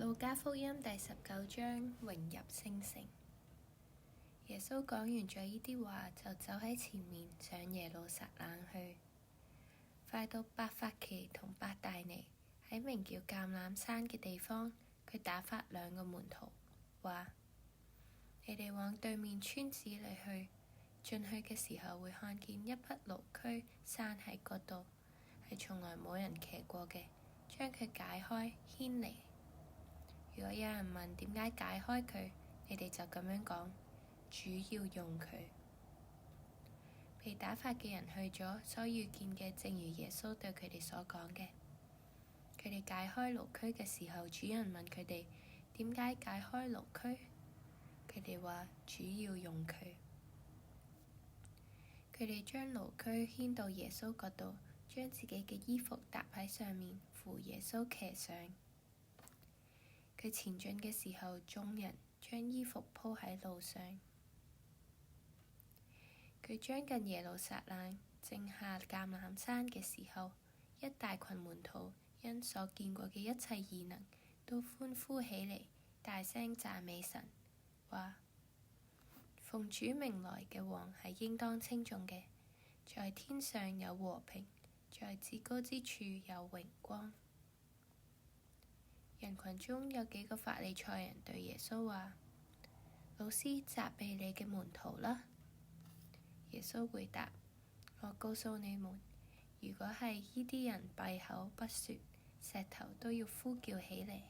路加福音第19章，榮入聖城。耶穌講完咗呢啲話，就走喺前面上耶路撒冷去。快到伯法其同伯大尼喺名叫橄欖山嘅地方，佢打發兩個門徒，話：你哋往對面村子裏去，進去嘅時候會看見一匹驢駒拴喺嗰度，係從來冇人騎過嘅，將佢解開牽嚟。如果有人問點解解開佢，你哋就咁樣講：主要用佢。被打發嘅人去咗，所遇見嘅正如耶穌對佢哋所講嘅。佢哋解開驢駒嘅時候，主人問佢哋點解解開驢駒，佢哋話：主要用佢。佢哋將驢駒牽到耶穌嗰度，將自己嘅衣服搭喺上面，扶耶穌騎上。佢前進嘅時候，眾人將衣服鋪喺路上。佢將近耶路撒冷，正下橄欖山嘅時候，一大群門徒因所見過嘅一切異能，都歡呼起嚟，大聲讚美神，話：奉主名來嘅王係應當稱頌嘅，在天上有和平，在至高之處有榮光。人群中有幾個法利賽人對耶穌話：老師，責備你嘅門徒啦。耶穌回答：我告訴你們，如果係呢啲人閉口不說，石頭都要呼叫起嚟。